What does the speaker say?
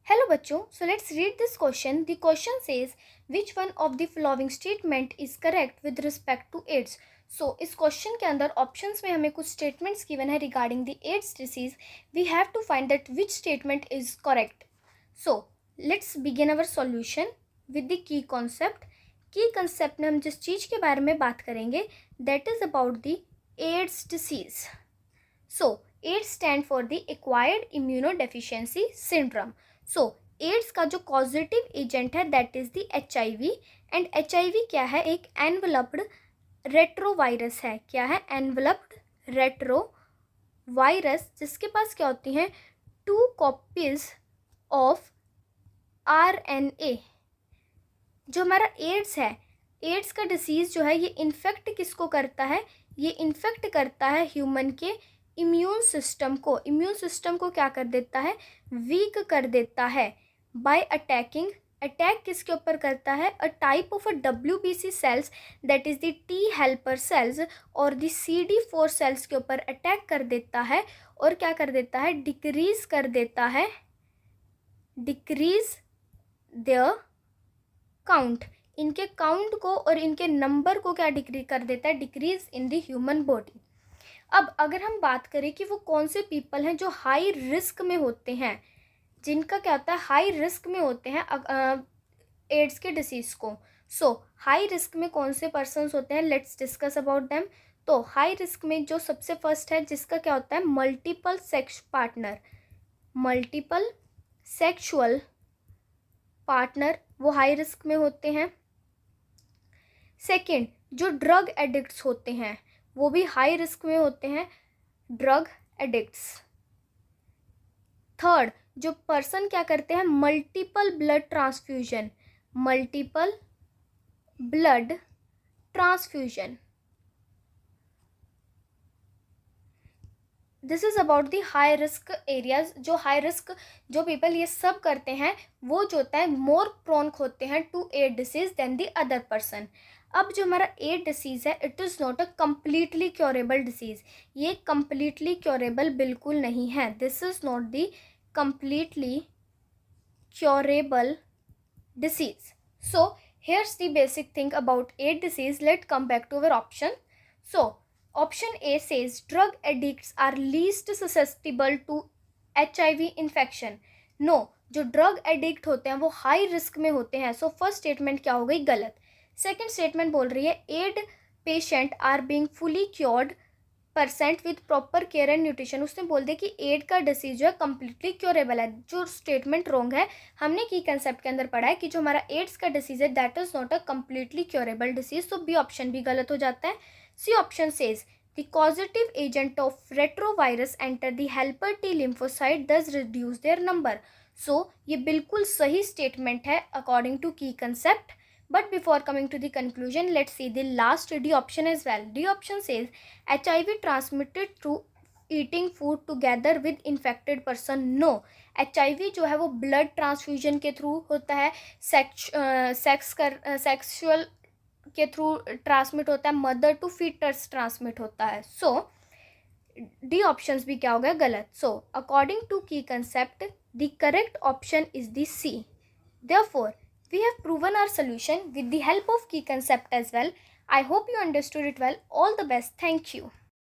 Hello बच्चों, so let's read this question. The question says which one of the following statement is correct with respect to AIDS. So इस question के अंदर options में हमें कुछ statements given है regarding the AIDS disease. We have to find that which statement is correct. So let's begin our solution with the key concept. Key concept में हम जिस चीज़ के बारे में बात करेंगे that is about the AIDS disease. So AIDS stand for the acquired immunodeficiency syndrome. So AIDS का जो कॉजेटिव एजेंट है that is the HIV. And HIV क्या है? एक एनवलप्ड रेट्रोवायरस है. क्या है? एनवलप्ड रेट्रोवायरस, जिसके पास क्या होती हैं 2 कॉपीज ऑफ RNA. जो हमारा एड्स है, एड्स का डिसीज़ जो है ये इन्फेक्ट किसको करता है? ये इन्फेक्ट करता है ह्यूमन के इम्यून सिस्टम को. इम्यून सिस्टम को क्या कर देता है? वीक कर देता है बाय अटैकिंग. अटैक किसके ऊपर करता है? A type of a WBC cells that is the T helper cells और द CD4 सेल्स के ऊपर अटैक कर देता है. और क्या कर देता है? डिक्रीज कर देता है, डिक्रीज देयर काउंट. इनके काउंट को और इनके नंबर को क्या डिक्रीज कर देता है? Decrease in the human body. अब अगर हम बात करें कि वो कौन से पीपल हैं जो हाई रिस्क में होते हैं, जिनका क्या होता है? हाई रिस्क में होते हैं एड्स के डिसीज़ को. सो हाई रिस्क में कौन से पर्सन्स होते हैं? Let's discuss about them. तो हाई रिस्क में जो सबसे फर्स्ट है जिसका क्या होता है? Multiple sex partner. Multiple sexual partner वो हाई रिस्क में होते हैं. सेकेंड, जो ड्रग एडिक्ट्स होते हैं वो भी हाई रिस्क में होते हैं, ड्रग एडिक्ट्स. थर्ड, जो पर्सन क्या करते हैं? Multiple blood transfusion. Multiple blood transfusion. This is about the high risk areas. जो हाई रिस्क जो पीपल ये सब करते हैं वो जो होता है मोर प्रोन होते हैं to aid disease then the other person. अब जो हमारा एड डिसीज़ है it is not a completely curable disease. ये कम्प्लीटली क्योरेबल बिल्कुल नहीं है. This is not the completely curable disease. So here's the basic thing about AIDS disease. Let's come back to our option. So option A says drug addicts are least susceptible to HIV infection. No, जो drug addict होते हैं वो high risk में होते हैं. So first statement क्या हो गई? गलत. सेकेंड स्टेटमेंट बोल रही है aid patient are being fully cured % with proper care and nutrition. उसने बोल दिया कि एड का डिसीज जो है कम्प्लीटली क्योरेबल है. जो स्टेटमेंट रॉन्ग है. हमने की कंसेप्ट के अंदर पढ़ा है कि जो हमारा एड्स का डिसीज है that is not a completely curable disease. तो बी ऑप्शन भी गलत हो जाता है. C option says the causative agent of retrovirus enter the helper T lymphocyte does reduce their number. So ये बिल्कुल सही स्टेटमेंट है according to key concept. But before coming to the conclusion, let's see the last D option as well. D option says HIV transmitted through eating food together with infected person. No, HIV जो है वो blood transfusion के through होता है, sexual के through transmit होता है, mother to foetus transmit होता है. सो डी ऑप्शंस भी क्या हो गया? गलत. So according to key concept the correct option is the C. Therefore we have proven our solution with the help of key concept as well. I hope you understood it well. All the best. Thank you.